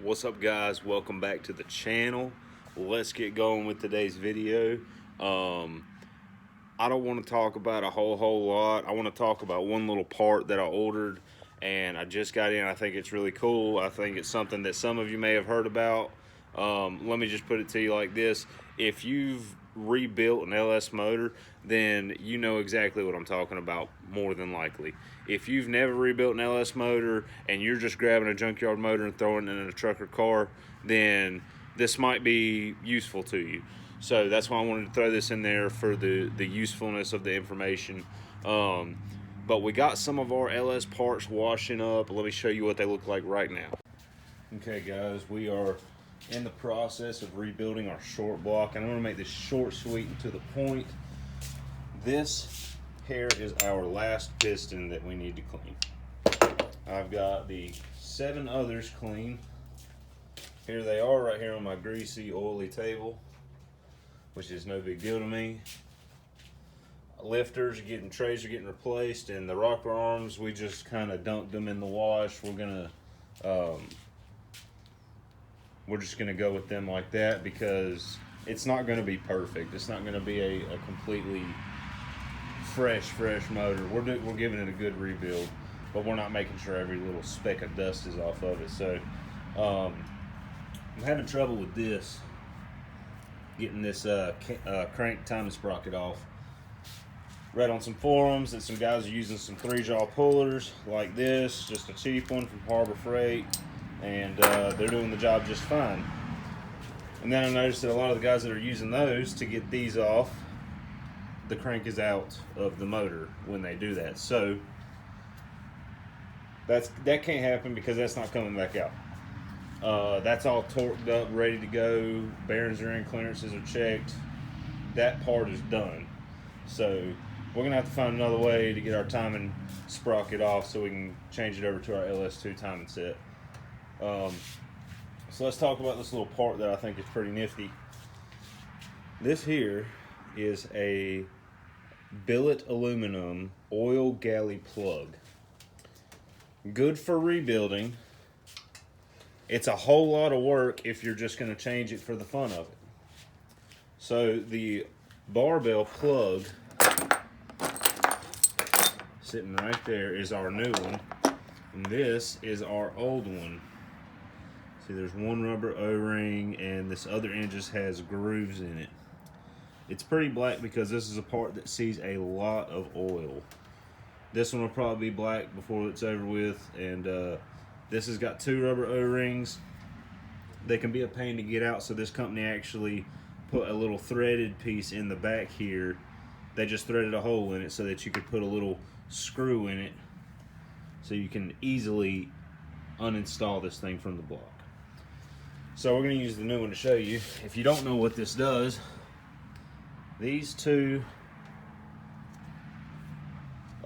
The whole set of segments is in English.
What's up, guys? Welcome back to the channel. Let's get going with today's video. I don't want to talk about a whole lot. I want to talk about one little part that I ordered and I just got in. I think it's really cool. I think it's something that some of you may have heard about. Let me just put it to you like this. If you've rebuilt an LS motor, then you know exactly what I'm talking about, more than likely. If you've never rebuilt an LS motor and you're just grabbing a junkyard motor and throwing it in a truck or car, then this might be useful to you. So that's why I wanted to throw this in there for the usefulness of the information. But we got some of our LS parts washing up. Let me show you what they look like right now. Okay, guys, we are in the process of rebuilding our short block, and I'm going to make this short, sweet, and to the point. This here is our last piston that we need to clean. I've got the 7 others clean. Here they are right here on my greasy, oily table, which is no big deal to me. Lifters are getting, trays are getting replaced, and the rocker arms, we just kind of dumped them in the wash. We're just gonna go with them like that because it's not gonna be perfect. It's not gonna be a completely fresh motor. We're giving it a good rebuild, but we're not making sure every little speck of dust is off of it. So I'm having trouble with this, getting this crank timing sprocket off. Read on some forums that some guys are using some 3-jaw pullers like this, just a cheap one from Harbor Freight, and they're doing the job just fine. And then I noticed that a lot of the guys that are using those to get these off, the crank is out of the motor when they do that. So that can't happen because that's not coming back out. That's all torqued up, ready to go. Bearings are in, clearances are checked. That part is done. So we're gonna have to find another way to get our timing sprocket off so we can change it over to our LS2 timing set. So let's talk about this little part that I think is pretty nifty. This here is a billet aluminum oil galley plug. Good for rebuilding. It's a whole lot of work if you're just going to change it for the fun of it. So the barbell plug sitting right there is our new one, and this is our old one. See, there's one rubber O-ring, and this other end just has grooves in it. It's pretty black because this is a part that sees a lot of oil. This one will probably be black before it's over with, and this has got 2 rubber O-rings. They can be a pain to get out, so this company actually put a little threaded piece in the back here. They just threaded a hole in it so that you could put a little screw in it so you can easily uninstall this thing from the block. So we're going to use the new one to show you. If you don't know what this does, these 2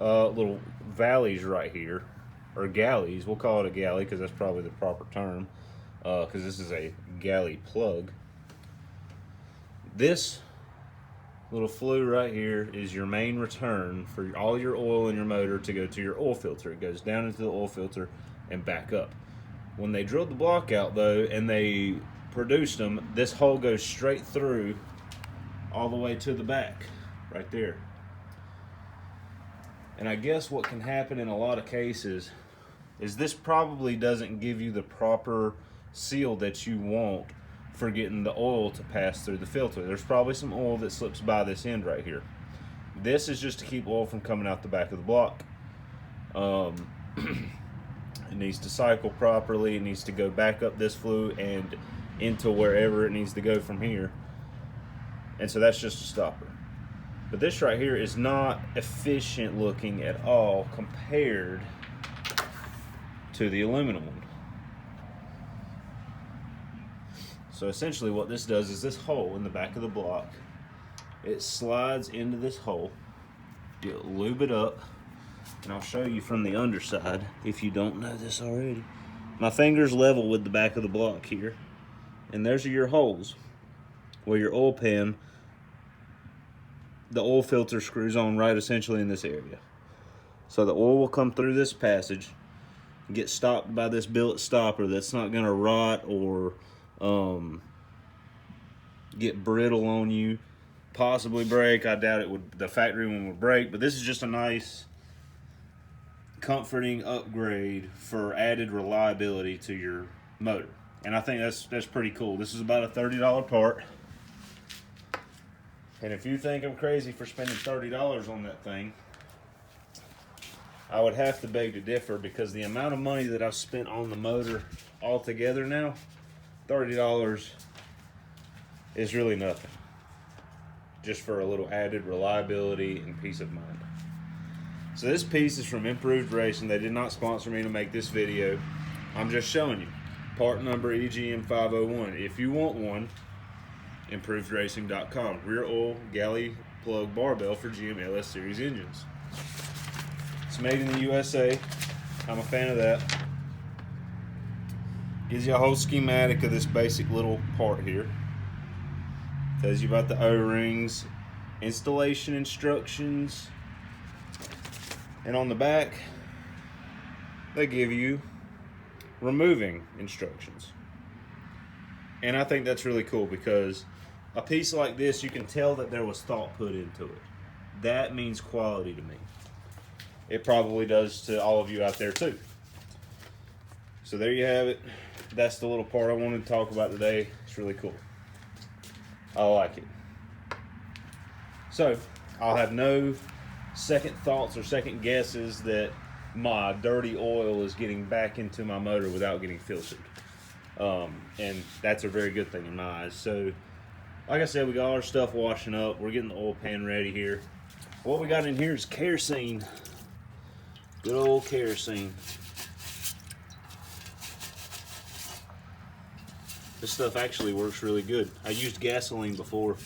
little valleys right here, or galleys, we'll call it a galley because that's probably the proper term, because this is a galley plug. This little flue right here is your main return for all your oil in your motor to go to your oil filter. It goes down into the oil filter and back up. When they drilled the block out though and they produced them, this hole goes straight through all the way to the back right there. And I guess what can happen in a lot of cases is this probably doesn't give you the proper seal that you want for getting the oil to pass through the filter. There's probably some oil that slips by this end right here. This is just to keep oil from coming out the back of the block. It needs to cycle properly. It needs to go back up this flue and into wherever it needs to go from here. And so that's just a stopper. But this right here is not efficient looking at all compared to the aluminum one. So essentially what this does is this hole in the back of the block, it slides into this hole. You lube it up, and I'll show you from the underside if you don't know this already. My finger's level with the back of the block here, and there's your holes where your oil pan, the oil filter screws on right essentially in this area. So the oil will come through this passage, get stopped by this billet stopper that's not going to rot or get brittle on you, possibly break. I doubt it would. The factory one would break, but this is just a nice, comforting upgrade for added reliability to your motor, and I think that's pretty cool. This is about a $30 part, and if you think I'm crazy for spending $30 on that thing, I would have to beg to differ, because the amount of money that I've spent on the motor altogether now, $30 is really nothing, just for a little added reliability and peace of mind. So this piece is from Improved Racing. They did not sponsor me to make this video. I'm just showing you. Part number EGM501. If you want one, improvedracing.com. Rear oil Galley plug barbell for GM LS Series engines. It's made in the USA. I'm a fan of that. Gives you a whole schematic of this basic little part here. Tells you about the O-rings, installation instructions, and on the back they give you removing instructions. And I think that's really cool, because a piece like this, you can tell that there was thought put into it. That means quality to me. It probably does to all of you out there too. So there you have it. That's the little part I wanted to talk about today. It's really cool. I like it. So I'll have no second thoughts or second guesses that my dirty oil is getting back into my motor without getting filtered. And that's a very good thing in my eyes. So like I said, we got all our stuff washing up. We're getting the oil pan ready here. What we got in here is kerosene. Good old kerosene. This stuff actually works really good. I used gasoline before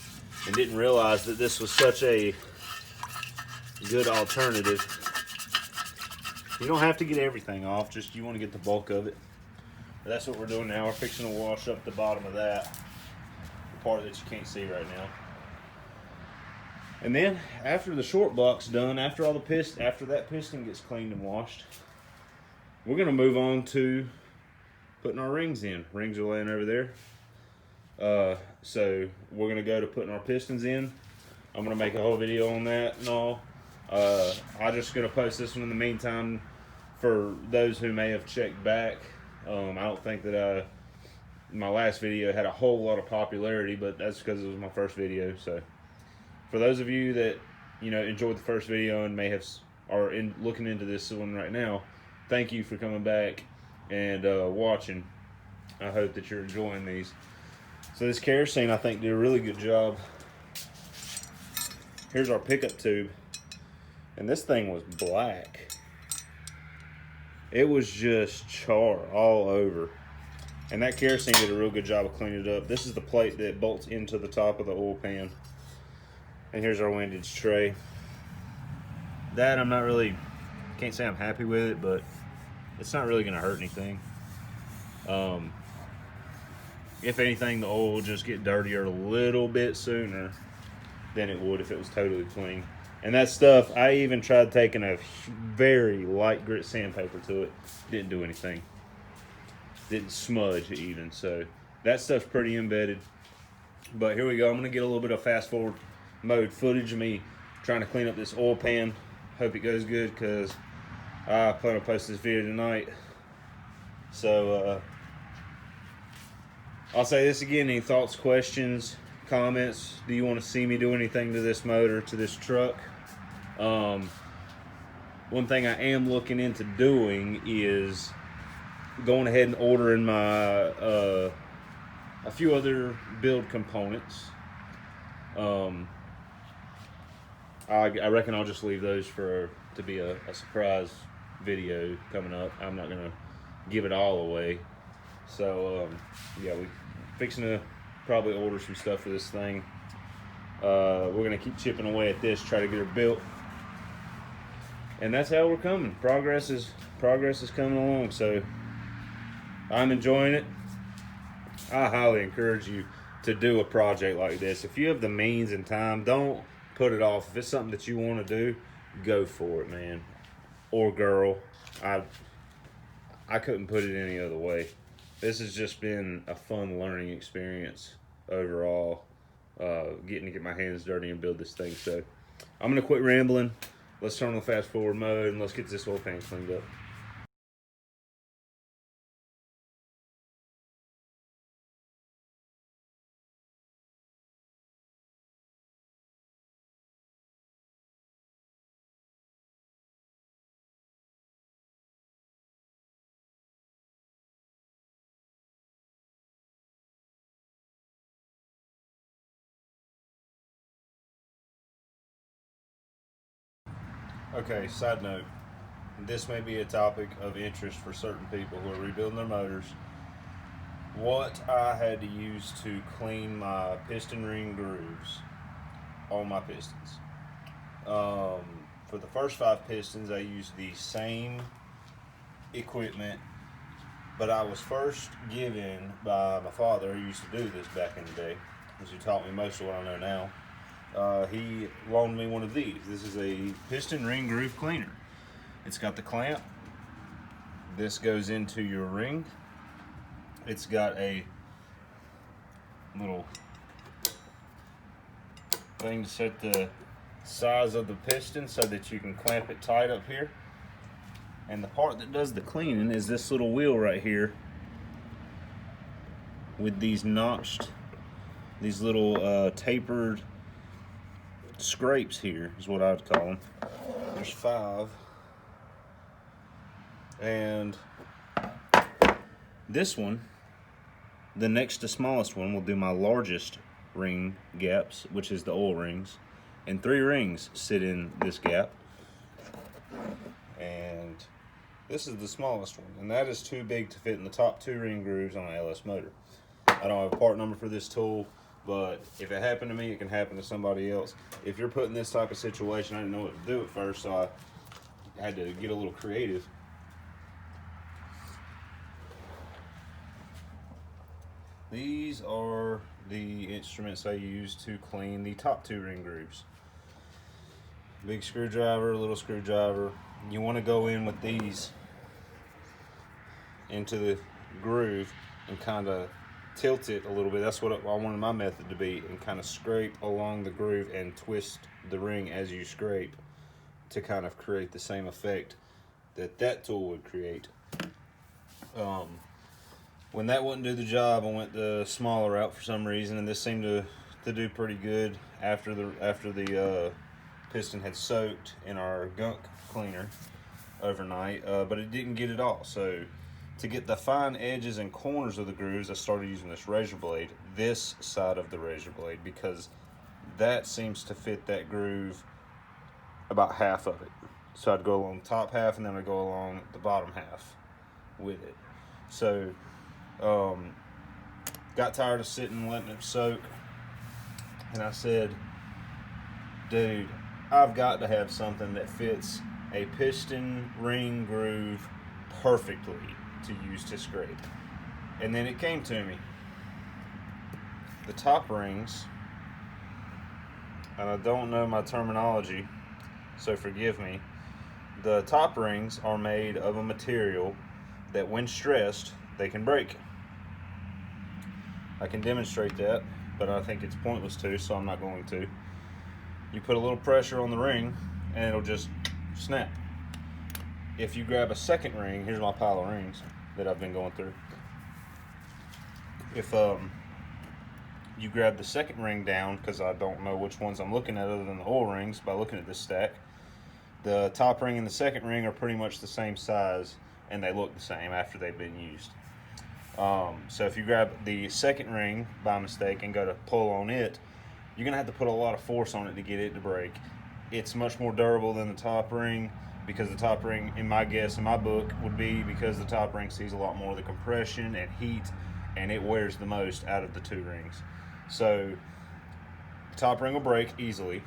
and didn't realize that this was such a good alternative. You don't have to get everything off, just you want to get the bulk of it. But that's what we're doing now. We're fixing to wash up the bottom of that, the part that you can't see right now. And then after the short block's done, after all the after that piston gets cleaned and washed, we're gonna move on to putting our rings in. Rings are laying over there. So we're gonna go to putting our pistons in. I'm gonna make a whole video on that and all. I'm just gonna post this one in the meantime for those who may have checked back. I don't think that my last video had a whole lot of popularity, but that's because it was my first video. So for those of you that enjoyed the first video and may have are looking into this one right now, thank you for coming back and watching. I hope that you're enjoying these. So this kerosene, I think, did a really good job. Here's our pickup tube, and this thing was black. It was just char all over, and that kerosene did a real good job of cleaning it up. This is the plate that bolts into the top of the oil pan, and here's our windage tray. That I'm not really, can't say I'm happy with it, but it's not really gonna hurt anything. If anything, the oil will just get dirtier a little bit sooner than it would if it was totally clean. And that stuff, I even tried taking a very light grit sandpaper to it. Didn't do anything. Didn't smudge even. So that stuff's pretty embedded. But here we go. I'm gonna get a little bit of fast forward mode footage of me trying to clean up this oil pan. Hope it goes good, because I plan to post this video tonight. So I'll say this again: any thoughts, questions, comments? Do you want to see me do anything to this motor, to this truck? One thing I am looking into doing is going ahead and ordering my a few other build components. I reckon I'll just leave those to be a surprise video coming up. I'm not gonna give it all away. So yeah, we're fixing to probably order some stuff for this thing. We're gonna keep chipping away at this, try to get her built, and that's how we're coming. Progress is coming along. So I'm enjoying it. I highly encourage you to do a project like this. If you have the means and time, don't put it off. If it's something that you want to do, go for it, man or girl. I couldn't put it any other way. This has just been a fun learning experience overall, getting to get my hands dirty and build this thing. So I'm going to quit rambling. Let's turn on the fast forward mode and let's get this oil pan cleaned up. Okay, side note. This may be a topic of interest for certain people who are rebuilding their motors. What I had to use to clean my piston ring grooves on my pistons. For the first 5 pistons, I used the same equipment, but I was first given by my father, who used to do this back in the day, who taught me most of what I know now. He loaned me one of these. This is a piston ring groove cleaner. It's got the clamp. This goes into your ring. It's got a little thing to set the size of the piston so that you can clamp it tight up here. And the part that does the cleaning is this little wheel right here with these notched, these little tapered scrapes here is what I'd call them. There's 5. And this one, the next to smallest one, will do my largest ring gaps, which is the oil rings. And 3 rings sit in this gap. And this is the smallest one. And that is too big to fit in the top 2 ring grooves on an LS motor. I don't have a part number for this tool, but if it happened to me, it can happen to somebody else. If you're put in this type of situation, I didn't know what to do at first, so I had to get a little creative. These are the instruments I use to clean the top 2 ring grooves. Big screwdriver, little screwdriver. You want to go in with these into the groove and kind of tilt it a little bit. That's what I wanted my method to be, and kind of scrape along the groove and twist the ring as you scrape to kind of create the same effect that tool would create. When that wouldn't do the job, I went the smaller route for some reason, and this seemed to do pretty good after the piston had soaked in our gunk cleaner overnight, but it didn't get it all. So to get the fine edges and corners of the grooves, I started using this razor blade, this side of the razor blade, because that seems to fit that groove about half of it. So I'd go along the top half and then I'd go along the bottom half with it. So got tired of sitting and letting it soak, and I said, dude, I've got to have something that fits a piston ring groove perfectly to use to scrape. And then it came to me. The top rings, and I don't know my terminology, so forgive me, the top rings are made of a material that when stressed, they can break. I can demonstrate that, but I think it's pointless to, so I'm not going to. You put a little pressure on the ring and it'll just snap. If you grab a second ring, here's my pile of rings that I've been going through. If you grab the second ring down, because I don't know which ones I'm looking at other than the oil rings by looking at this stack, the top ring and the second ring are pretty much the same size and they look the same after they've been used. So if you grab the second ring by mistake and go to pull on it, you're gonna have to put a lot of force on it to get it to break. It's much more durable than the top ring, because the top ring, in my guess, in my book, would be because the top ring sees a lot more of the compression and heat, and it wears the most out of the 2 rings. So the top ring will break easily.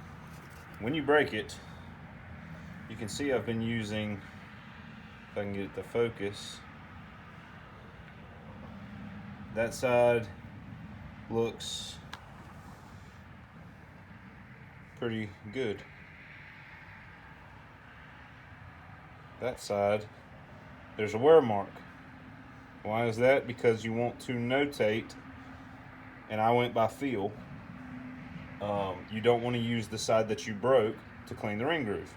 When you break it, you can see I've been using, if I can get it to focus, that side looks pretty good. That side, there's a wear mark. Why is that? Because you want to notate, and I went by feel. You don't want to use the side that you broke to clean the ring groove,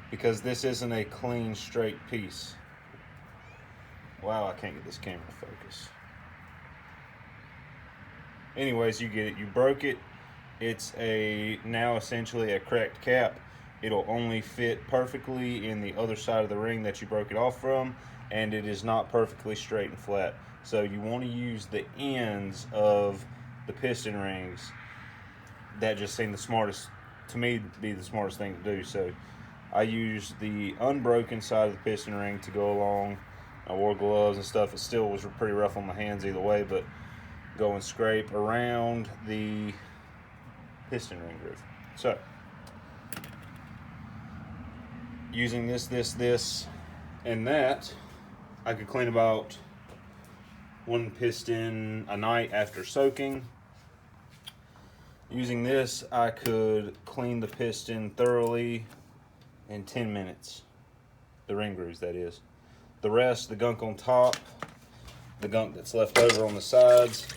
because this isn't a clean, straight piece. Wow, I can't get this camera to focus. Anyways, you get it. You broke it. It's now essentially a cracked cap. It'll only fit perfectly in the other side of the ring that you broke it off from, and it is not perfectly straight and flat. So you want to use the ends of the piston rings. That just seemed the smartest, to me, be the smartest thing to do. So I used the unbroken side of the piston ring to go along. I wore gloves and stuff. It still was pretty rough on my hands either way, but go and scrape around the piston ring groove. So using this, and that, I could clean about one piston a night after soaking. Using this, I could clean the piston thoroughly in 10 minutes. The ring grooves, that is. The rest, the gunk on top, the gunk that's left over on the sides,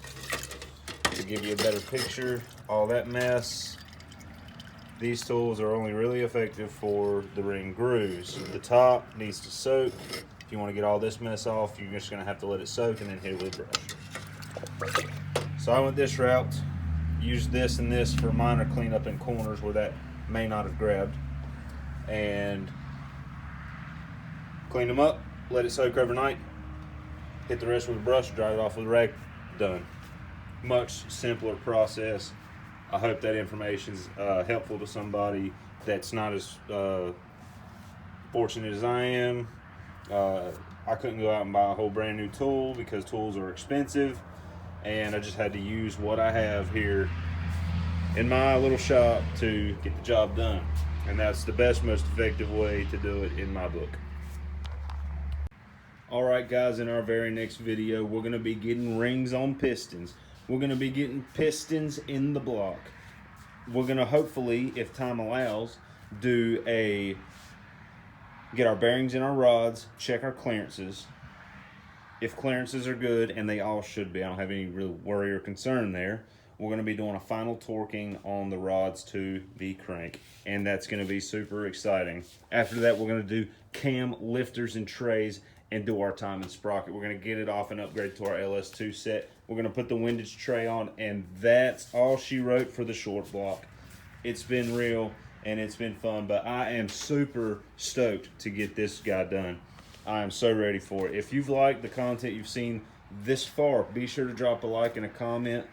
to give you a better picture, all that mess. These tools are only really effective for the ring grooves. The top needs to soak. If you want to get all this mess off, you're just going to have to let it soak and then hit it with a brush. So I went this route. Used this and this for minor cleanup in corners where that may not have grabbed. And cleaned them up, let it soak overnight, hit the rest with a brush, dry it off with a rag, done. Much simpler process. I hope that information is helpful to somebody that's not as fortunate as I am. I couldn't go out and buy a whole brand new tool because tools are expensive, and I just had to use what I have here in my little shop to get the job done. And that's the best, most effective way to do it in my book. All right, guys, in our very next video, we're going to be getting rings on pistons. We're going to be getting pistons in the block. We're going to hopefully, if time allows, get our bearings in our rods, check our clearances. If clearances are good, and they all should be, I don't have any real worry or concern there, we're going to be doing a final torquing on the rods to the crank, and that's going to be super exciting. After that, we're going to do cam lifters and trays and do our time and sprocket. We're going to get it off and upgrade to our LS2 set. We're going to put the windage tray on, and that's all she wrote for the short block. It's been real, and it's been fun, but I am super stoked to get this guy done. I am so ready for it. If you've liked the content you've seen this far, be sure to drop a like and a comment.